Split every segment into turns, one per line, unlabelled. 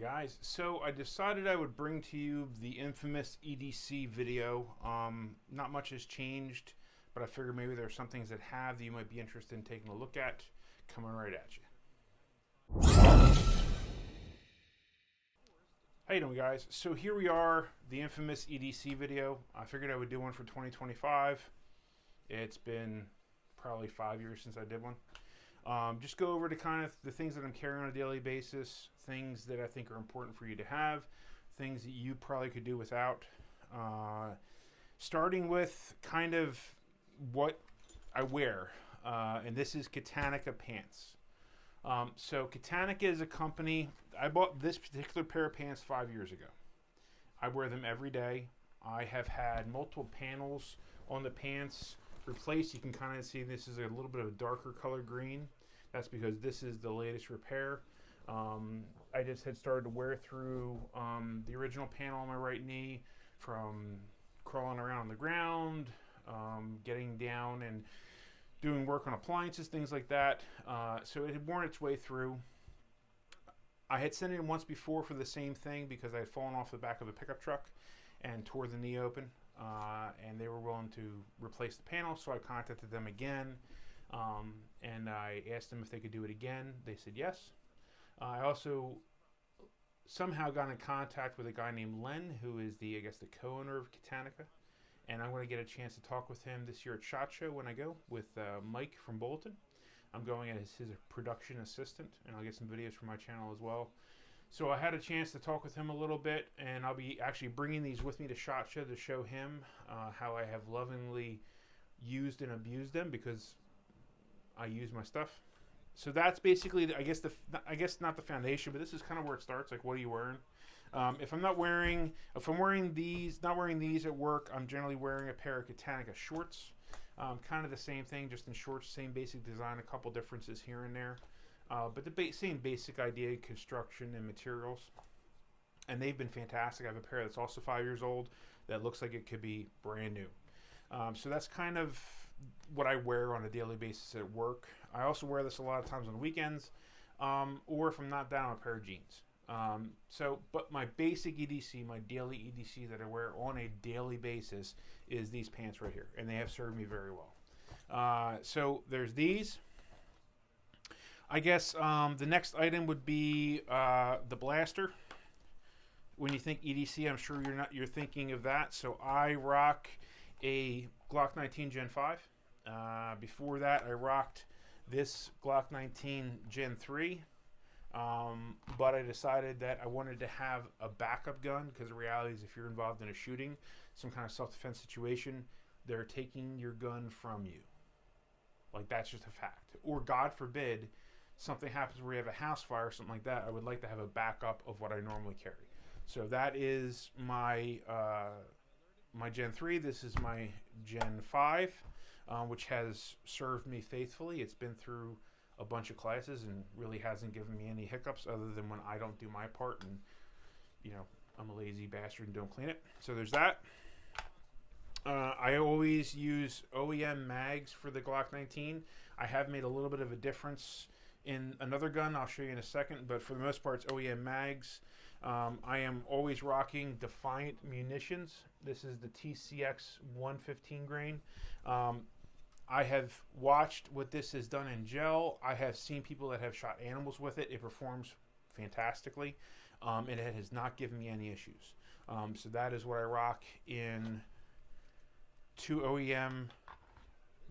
guys? So I decided I would bring to you the infamous EDC video. Not much has changed, but I figured maybe there are some things that have that you might be interested in taking a look at. Coming right at you. How you doing, guys? So here we are, the infamous EDC video. I figured I would do one for 2025. It's been probably 5 years since I did one. Just go over to kind of the things that I'm carrying on a daily basis, things that I think are important for you to have, things that you probably could do without. Starting with kind of what I wear, and this is Katanica pants. So Katanica is a company. I bought this particular pair of pants 5 years ago. I wear them every day. I have had multiple panels on the pants replaced. You can kind of see this is a little bit of a darker color green. That's because this is the latest repair. I just had started to wear through the original panel on my right knee from crawling around on the ground, getting down and doing work on appliances, things like that. So it had worn its way through. I had sent it in once before for the same thing because I had fallen off the back of a pickup truck and tore the knee open. And they were willing to replace the panel, so I contacted them again, and I asked them if they could do it again. They said yes. I also somehow got in contact with a guy named Len, who is the co-owner of Katanica, and I'm going to get a chance to talk with him this year at SHOT Show when I go with Mike from Bolton. I'm going as his production assistant, and I'll get some videos from my channel as well. So I had a chance to talk with him a little bit, and I'll be actually bringing these with me to SHOT Show to show him how I have lovingly used and abused them because I use my stuff. So that's basically, I guess not the foundation, but this is kind of where it starts. Like, what are you wearing? If I'm wearing these at work, I'm generally wearing a pair of Katanica shorts. Kind of the same thing, just in shorts, same basic design, a couple differences here and there. But the same basic idea, construction and materials. And they've been fantastic. I have a pair that's also 5 years old that looks like it could be brand new. So that's kind of what I wear on a daily basis at work. I also wear this a lot of times on weekends, or if I'm not down, a pair of jeans. But my basic EDC, my daily EDC that I wear on a daily basis is these pants right here. And they have served me very well. So there's these. I guess the next item would be the blaster. When you think EDC, I'm sure you're thinking of that. So I rock a Glock 19 Gen 5. Before that, I rocked this Glock 19 Gen 3. But I decided that I wanted to have a backup gun because the reality is if you're involved in a shooting, some kind of self-defense situation, they're taking your gun from you. Like, that's just a fact. Or God forbid, something happens where you have a house fire or something like that, I would like to have a backup of what I normally carry. So that is my my Gen 3. This is my Gen 5, which has served me faithfully. It's been through a bunch of classes and really hasn't given me any hiccups other than when I don't do my part and, I'm a lazy bastard and don't clean it. So there's that. I always use OEM mags for the Glock 19. I have made a little bit of a difference in another gun I'll show you in a second, but for the most part it's OEM mags. I am always rocking Defiant munitions. This is the TCX 115 grain. I have watched what this has done in gel. I have seen people that have shot animals with it. It performs fantastically, and it has not given me any issues. So that is what I rock in 2 OEM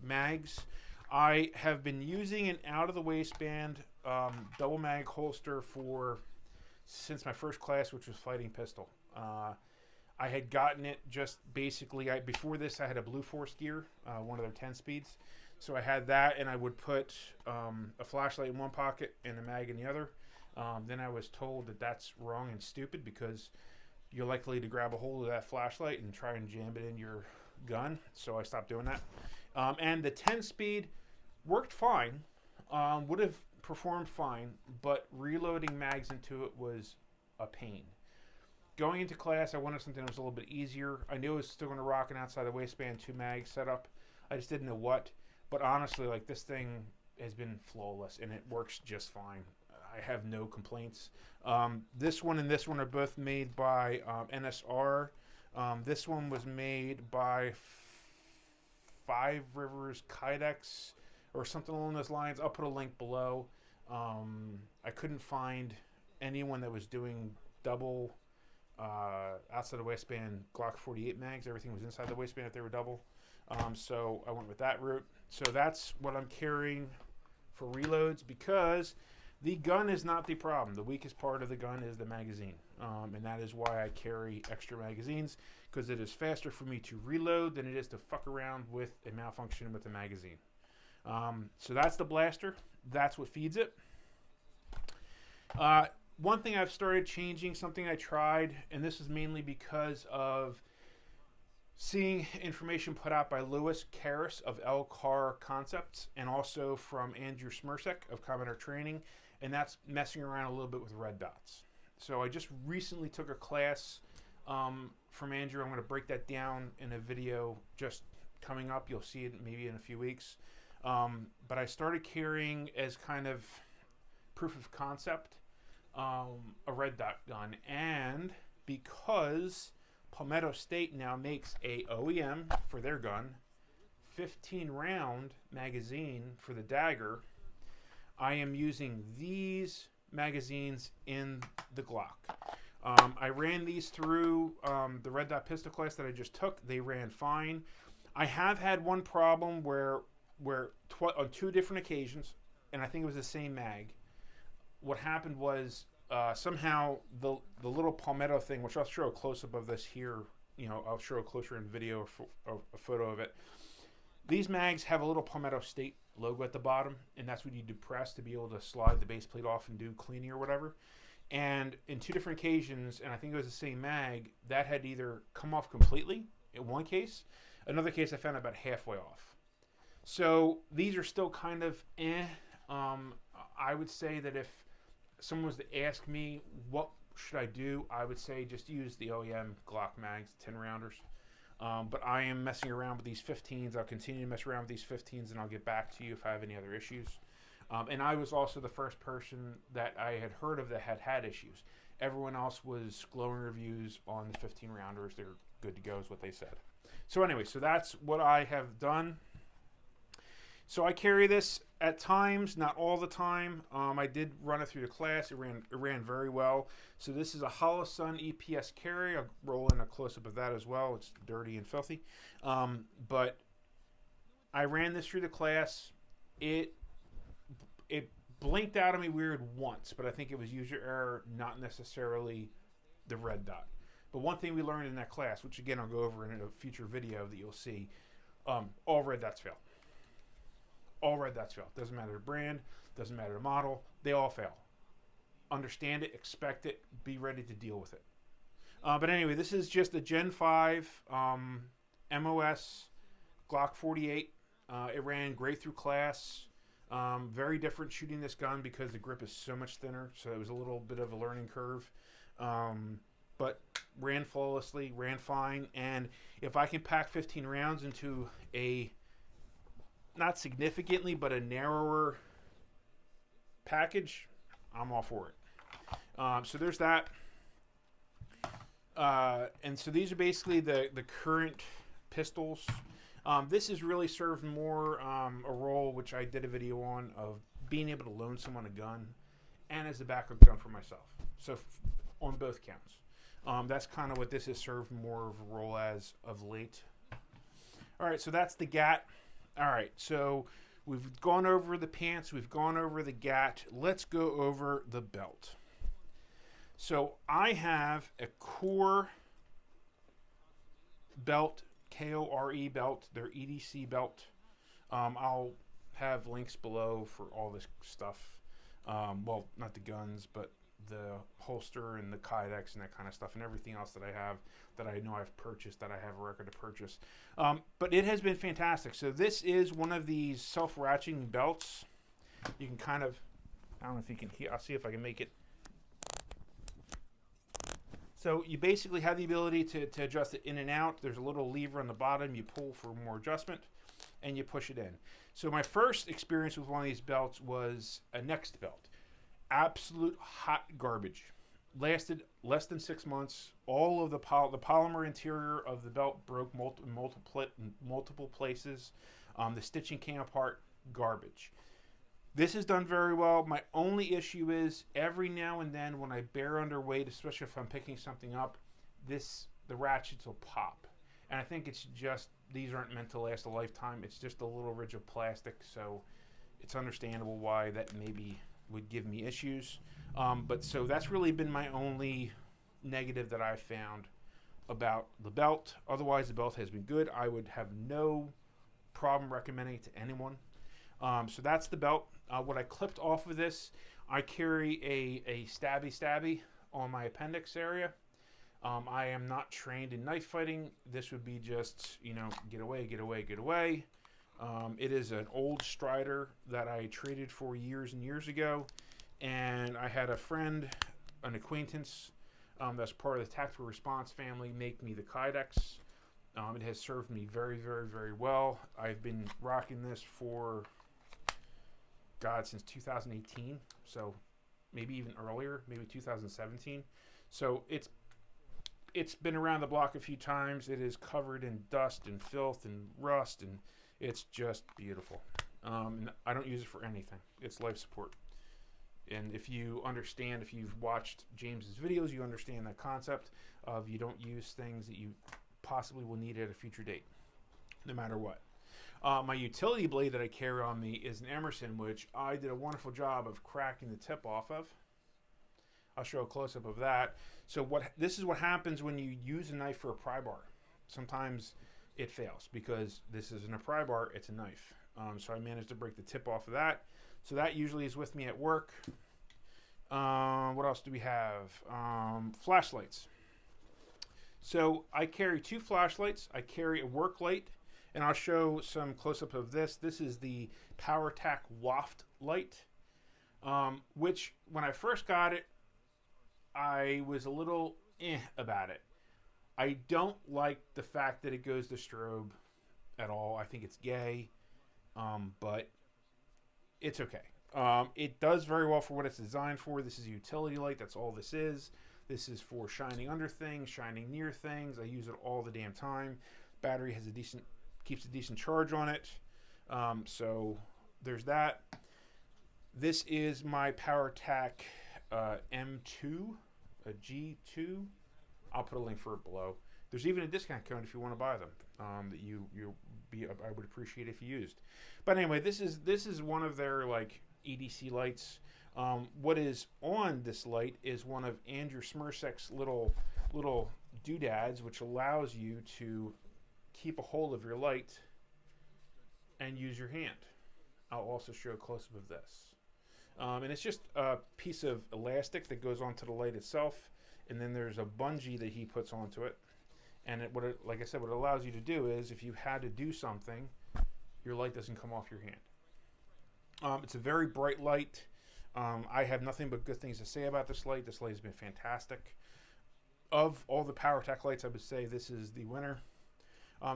mags. I have been using an out-of-the-waistband double mag holster since my first class, which was fighting pistol. I had gotten it just basically, before this I had a Blue Force gear, one of their 10 speeds. So I had that, and I would put a flashlight in one pocket and a mag in the other. Then I was told that that's wrong and stupid because you're likely to grab a hold of that flashlight and try and jam it in your gun. So I stopped doing that. And the 10 speed worked fine, would have performed fine, but reloading mags into it was a pain. Going into class, I wanted something that was a little bit easier. I knew I was still going to rock an outside the waistband 2 mag setup. I just didn't know what. But honestly, like, this thing has been flawless, and it works just fine. I have no complaints. This one and this one are both made by NSR. This one was made by Five Rivers Kydex or something along those lines. I'll put a link below. I couldn't find anyone that was doing double outside the waistband Glock 48 mags. Everything was inside the waistband if they were double. So I went with that route. So that's what I'm carrying for reloads, because the gun is not the problem. The weakest part of the gun is the magazine. And that is why I carry extra magazines, because it is faster for me to reload than it is to fuck around with a malfunction with the magazine. So that's the blaster. That's what feeds it. One thing I've started changing, something I tried, and this is mainly because of seeing information put out by Lewis Karras of L-Car Concepts, and also from Andrew Smersek of Commodore Training, and that's messing around a little bit with red dots. So I just recently took a class from Andrew. I'm going to break that down in a video just coming up. You'll see it maybe in a few weeks. But I started carrying as kind of proof of concept a red dot gun, and because Palmetto State now makes a OEM for their gun 15 round magazine for the Dagger, I am using these magazines in the Glock. I ran these through the red dot pistol class that I just took. They ran fine. I have had one problem where on two different occasions, and I think it was the same mag, what happened was somehow the little Palmetto thing, which I'll show a close-up of this here, I'll show a closer in video a photo of it. These mags have a little Palmetto State logo at the bottom, and that's what you do press to be able to slide the base plate off and do cleaning or whatever. And in two different occasions, and I think it was the same mag, that had either come off completely in one case. Another case I found about halfway off. So these are still kind of I would say that if someone was to ask me what should I do, I would say just use the OEM Glock mags, 10 rounders. But I am messing around with these 15s. I'll continue to mess around with these 15s, and I'll get back to you if I have any other issues. And I was also the first person that I had heard of that had issues. Everyone else was glowing reviews on the 15 rounders. They're good to go is what they said. So anyway, so that's what I have done. So I carry this at times, not all the time. I did run it through the class. It ran very well. So this is a Holosun EPS carry. I'll roll in a close-up of that as well. It's dirty and filthy. But I ran this through the class. It blinked out at me weird once, but I think it was user error, not necessarily the red dot. But one thing we learned in that class, which again I'll go over in a future video that you'll see, all red dots fail. All red dots fail. Doesn't matter the brand, doesn't matter the model, they all fail. Understand it, expect it, be ready to deal with it. But anyway, this is just a Gen 5 MOS Glock 48. It ran great through class. Very different shooting this gun because the grip is so much thinner, so it was a little bit of a learning curve. But ran flawlessly, ran fine, and if I can pack 15 rounds into a, not significantly, but a narrower package, I'm all for it. So there's that. And so these are basically the current pistols. This has really served more a role, which I did a video on, of being able to loan someone a gun and as a backup gun for myself. So on both counts. That's kind of what this has served more of a role as of late. All right, so that's the GAT. All right, so we've gone over the pants. We've gone over the GAT. Let's go over the belt. So I have a Core belt, K-O-R-E belt, their EDC belt. I'll have links below for all this stuff. Well, not the guns, but the holster and the Kydex and that kind of stuff, and everything else that I have that I know I've purchased, that I have a record to purchase. But it has been fantastic. So this is one of these self-ratcheting belts. You can kind of, I don't know if you can hear, I'll see if I can make it. So you basically have the ability to adjust it in and out. There's a little lever on the bottom. You pull for more adjustment. and you push it in. So my first experience with one of these belts was a Next belt. Absolute hot garbage. Lasted less than 6 months. All of the polymer interior of the belt broke multiple places. The stitching came apart. Garbage. This is done very well. My only issue is every now and then when I bear underweight, especially if I'm picking something up, the ratchets will pop. And I think it's just, these aren't meant to last a lifetime. It's just a little ridge of plastic, so it's understandable why that maybe would give me issues. But so that's really been my only negative that I've found about the belt. Otherwise, the belt has been good. I would have no problem recommending it to anyone. So that's the belt. What I clipped off of this, I carry a stabby on my appendix area. I am not trained in knife fighting. This would be just, get away. It is an old Strider that I traded for years and years ago. And I had a friend, an acquaintance, that's part of the Tactical Response family, make me the Kydex. It has served me very, very, very well. I've been rocking this for, since 2018. So maybe even earlier, maybe 2017. So it's been around the block a few times. It is covered in dust and filth and rust, and it's just beautiful. And I don't use it for anything. It's life support. And if you've watched James's videos, you understand that concept of you don't use things that you possibly will need at a future date, no matter what. My utility blade that I carry on me is an Emerson, which I did a wonderful job of cracking the tip off of. I'll show a close-up of that. So this is what happens when you use a knife for a pry bar. Sometimes it fails because this isn't a pry bar, it's a knife. So I managed to break the tip off of that. So that usually is with me at work. What else do we have? Flashlights. So I carry 2 flashlights. I carry a work light, and I'll show some close-up of this. This is the PowerTac Waft light, which when I first got it, I was a little about it. I don't like the fact that it goes to strobe at all. I think it's gay, but it's okay. It does very well for what it's designed for. This is a utility light. That's all this is. This is for shining under things, shining near things. I use it all the damn time. Battery has keeps a decent charge on it. So there's that. This is my PowerTac M2, a G2. I'll put a link for it below. There's even a discount code if you want to buy them that I would appreciate if you used. But anyway, this is one of their EDC lights. What is on this light is one of Andrew Smirsek's little doodads, which allows you to keep a hold of your light and use your hand. I'll also show a close-up of this. And it's just a piece of elastic that goes onto the light itself, and then there's a bungee that he puts onto it. And like I said, what it allows you to do is if you had to do something, your light doesn't come off your hand. It's a very bright light. I have nothing but good things to say about this light. This light has been fantastic. Of all the PowerTac lights, I would say this is the winner.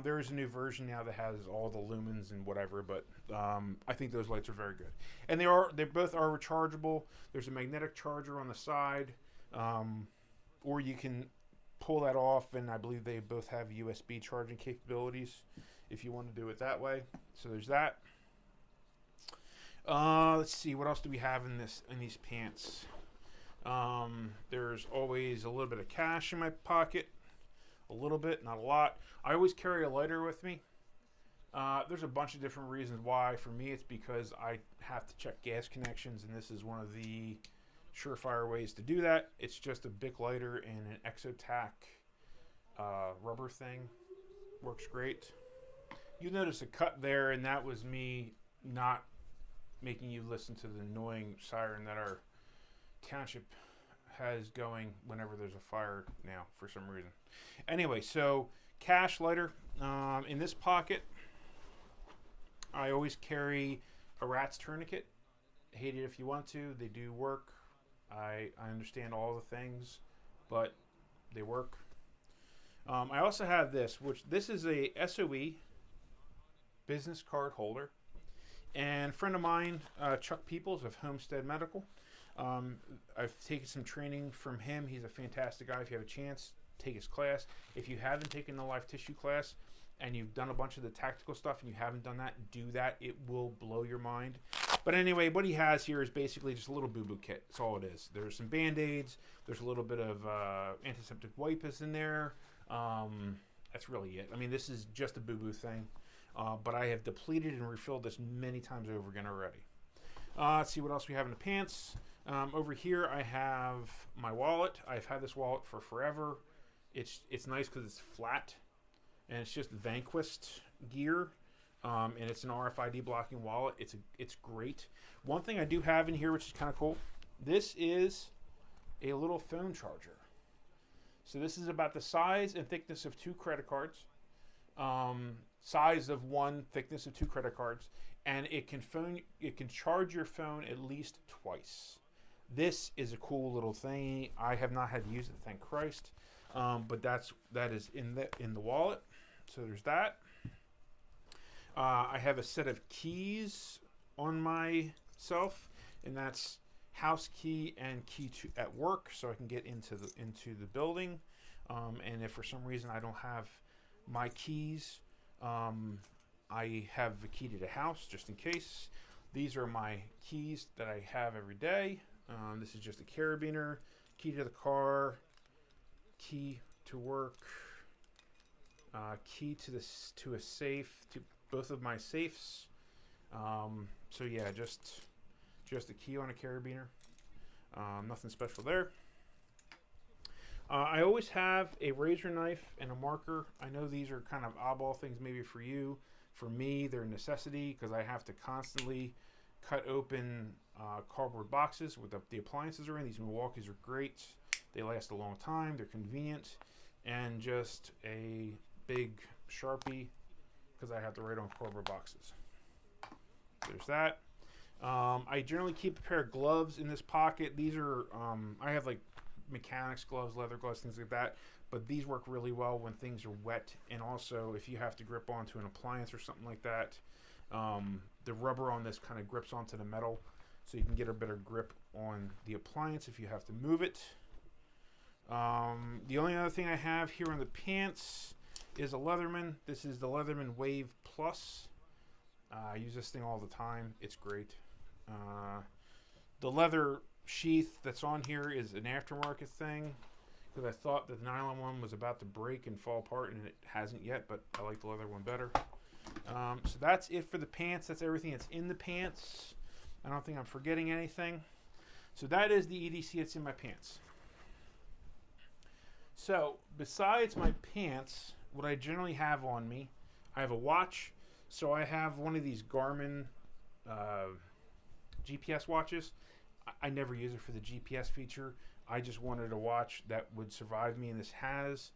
There is a new version now that has all the lumens and whatever, but I think those lights are very good. And they both are rechargeable. There's a magnetic charger on the side, or you can pull that off, and I believe they both have USB charging capabilities if you want to do it that way. So there's that. Let's see, what else do we have in these pants? There's always a little bit of cash in my pocket. A little bit, not a lot. I always carry a lighter with me. There's a bunch of different reasons why. For me, it's because I have to check gas connections, and this is one of the surefire ways to do that. It's just a Bic lighter and an Exotac rubber thing. Works great. You notice a cut there, and that was me not making you listen to the annoying siren that our township has going whenever there's a fire now for some reason. Anyway, so cash lighter. In this pocket, I always carry a rat's tourniquet. Hate it if you want to. They do work. I understand all the things, but they work. I also have this, this is a SOE business card holder. And a friend of mine, Chuck Peoples of Homestead Medical, I've taken some training from him. He's a fantastic guy. If you have a chance, take his class. If you haven't taken the live tissue class and you've done a bunch of the tactical stuff and you haven't done that, do that. It will blow your mind. But anyway, what he has here is basically just a little boo-boo kit. That's all it is. There's some Band-Aids. There's a little bit of antiseptic wipes in there. That's really it. I mean, this is just a boo-boo thing. But I have depleted and refilled this many times over again already. Let's see what else we have in the pants. Over here, I have my wallet. I've had this wallet for forever. It's nice because it's flat, and it's just Vanquist gear, and it's an RFID blocking wallet. It's great. One thing I do have in here, which is kind of cool, this is a little phone charger. So this is about the size and thickness of 2 credit cards, size of 1, thickness of 2 credit cards, and it can charge your phone at least twice. This is a cool little thing. I have not had to use it, thank Christ. But that is in the wallet. So there's that. I have a set of keys on myself, and that's house key and key to at work, so I can get into the building. And if for some reason I don't have my keys, I have a key to the house just in case. These are my keys that I have every day. This is just a carabiner, key to the car, key to work, key to a safe, to both of my safes. So yeah, just a key on a carabiner. Nothing special there. I always have a razor knife and a marker. I know these are kind of oddball things maybe for you. For me, they're a necessity because I have to constantly cut open cardboard boxes with the appliances are in. These Milwaukee's are great. They last a long time. They're convenient. And just a big Sharpie because I have to write on cardboard boxes. There's that. I generally keep a pair of gloves in this pocket. These are, I have like mechanics gloves, leather gloves, things like that. But these work really well when things are wet. And also if you have to grip onto an appliance or something like that, the rubber on this kind of grips onto the metal. So you can get a better grip on the appliance if you have to move it. The only other thing I have here on the pants is a Leatherman. This is the Leatherman Wave Plus. I use this thing all the time. It's great. The leather sheath that's on here is an aftermarket thing because I thought that the nylon one was about to break and fall apart, and it hasn't yet, but I like the leather one better. So that's it for the pants. That's everything that's in the pants. I don't think I'm forgetting anything. So that is the EDC that's in my pants. So besides my pants, what I generally have on me, I have a watch. So I have one of these Garmin GPS watches. I never use it for the GPS feature. I just wanted a watch that would survive me, and this has.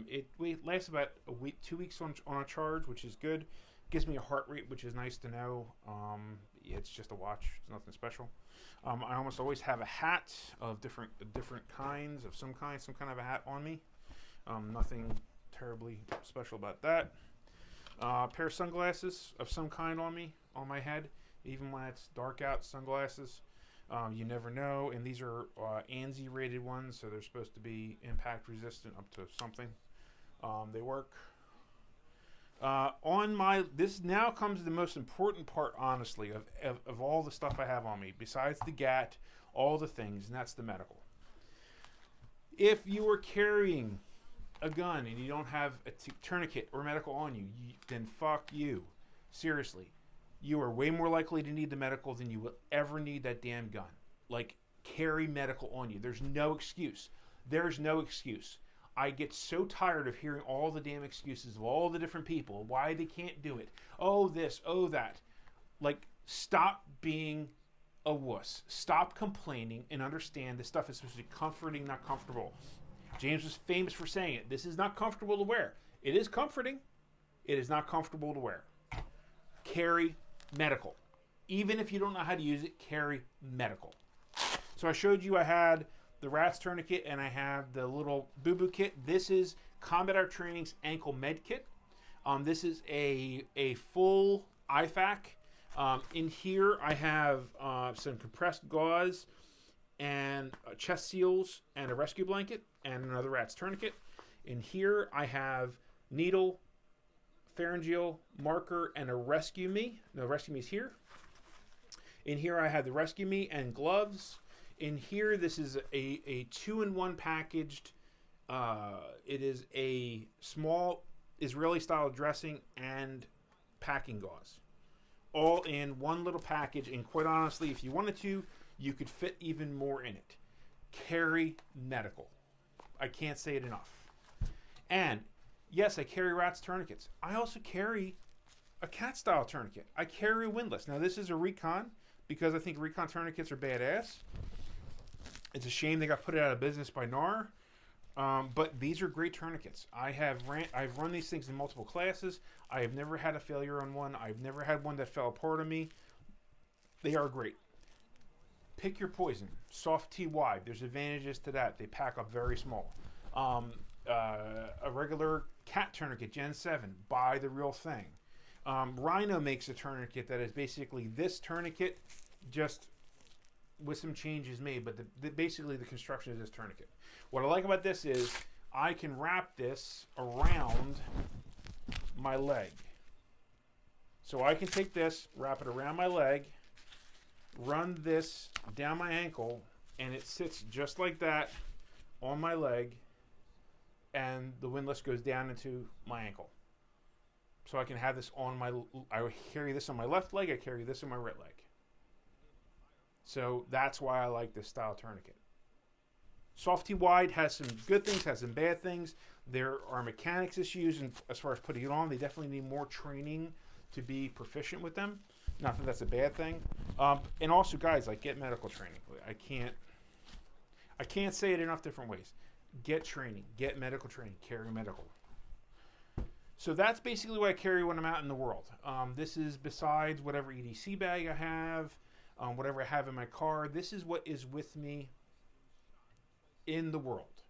It lasts about a week, 2 weeks on a charge, which is good. Gives me a heart rate, which is nice to know. It's just a watch. It's nothing special. I almost always have a hat of different kinds of some kind of a hat on me. Nothing terribly special about that. A pair of sunglasses of some kind on me, on my head, even when it's dark out. Sunglasses. You never know, and these are ANSI rated ones, so they're supposed to be impact resistant up to something. They work. This now comes to the most important part, honestly, of all the stuff I have on me, besides the GAT, all the things, and that's the medical. If you are carrying a gun and you don't have a tourniquet or medical on you, then fuck you. Seriously. You are way more likely to need the medical than you will ever need that damn gun. Like, carry medical on you. There's no excuse. There's no excuse. I get so tired of hearing all the damn excuses of all the different people, why they can't do it. Oh, this, oh, that. Like, stop being a wuss. Stop complaining and understand this stuff is supposed to be comforting, not comfortable. James was famous for saying it. This is not comfortable to wear. It is comforting. It is not comfortable to wear. Carry medical. Even if you don't know how to use it, carry medical. So I showed you I had the RATS tourniquet and I have the little boo-boo kit. This is Combat Art Training's ankle med kit. This is a full IFAK. In here, I have some compressed gauze and chest seals and a rescue blanket and another rat's tourniquet. In here, I have needle, pharyngeal, marker, and a rescue me. No, rescue me's here. In here, I have the rescue me and gloves. In here, this is a 2-in-1 packaged. It is a small Israeli-style dressing and packing gauze, all in one little package. And quite honestly, if you wanted to, you could fit even more in it. Carry medical. I can't say it enough. And yes, I carry rat's tourniquets. I also carry a cat-style tourniquet. I carry a windlass. Now, this is a Recon because I think Recon tourniquets are badass. It's a shame they got put out of business by NAR. But these are great tourniquets. I've run these things in multiple classes. I have never had a failure on one. I've never had one that fell apart on me. They are great. Pick your poison. Soft T wide. There's advantages to that. They pack up very small. A regular cat tourniquet, Gen 7. Buy the real thing. Rhino makes a tourniquet that is basically this tourniquet, just with some changes made, but basically the construction is this tourniquet. What I like about this is I can wrap this around my leg. So I can take this, wrap it around my leg, run this down my ankle, and it sits just like that on my leg, and the windlass goes down into my ankle. So I can have this on I carry this on my left leg, I carry this on my right leg. So that's why I like this style tourniquet. Soft T wide has some good things, has some bad things. There are mechanics issues, and as far as putting it on, they definitely need more training to be proficient with them. Not that that's a bad thing. And also, guys, like, get medical training. I can't say it enough different ways. Get training, get medical training, carry medical. So that's basically what I carry when I'm out in the world. This is besides whatever EDC bag I have, whatever I have in my car. This is what is with me in the world.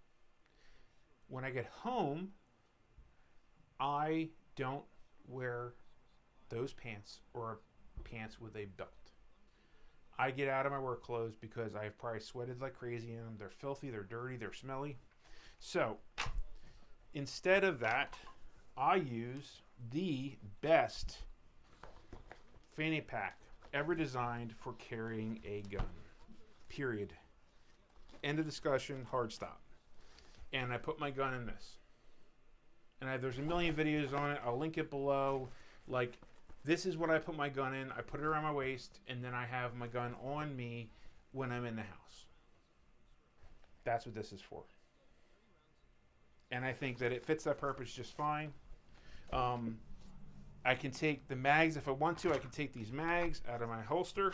When I get home, I don't wear those pants or pants with a belt. I get out of my work clothes because I've probably sweated like crazy in them. They're filthy, they're dirty, they're smelly. So instead of that, I use the best fanny pack ever designed for carrying a gun. Period. End of discussion, hard stop. And I put my gun in this. And there's a million videos on it. I'll link it below. Like, this is what I put my gun in. I put it around my waist, and then I have my gun on me when I'm in the house. That's what this is for. And I think that it fits that purpose just fine. I can take the mags if I want to. I can take these mags out of my holster,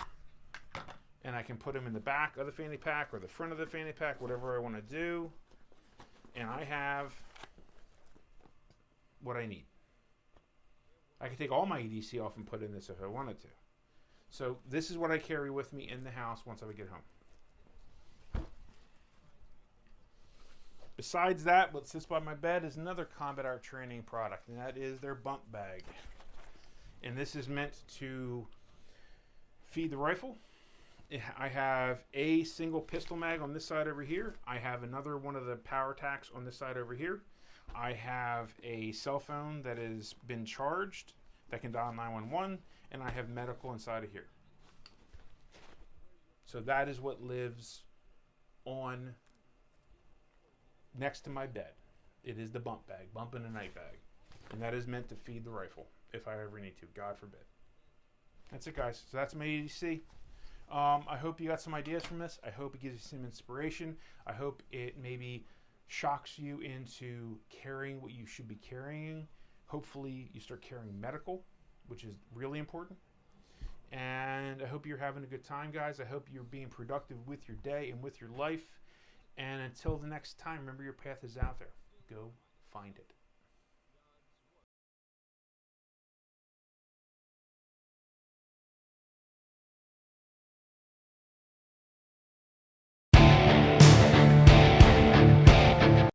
and I can put them in the back of the fanny pack or the front of the fanny pack, whatever I want to do. And I have what I need. I can take all my EDC off and put in this if I wanted to. So this is what I carry with me in the house once I get home. Besides that, what sits by my bed is another Combat Art training product, and that is their bump bag. And this is meant to feed the rifle. I have a single pistol mag on this side over here. I have another one of the power tacks on this side over here. I have a cell phone that has been charged that can dial 911, and I have medical inside of here. So that is what lives on next to my bed. It is the bump bag, bump in a night bag. And that is meant to feed the rifle if I ever need to, God forbid. That's it, guys. So that's my EDC. I hope you got some ideas from this. I hope it gives you some inspiration. I hope it maybe shocks you into carrying what you should be carrying. Hopefully you start carrying medical, which is really important. And I hope you're having a good time, guys. I hope you're being productive with your day and with your life. And until the next time, remember your path is out there. Go find it.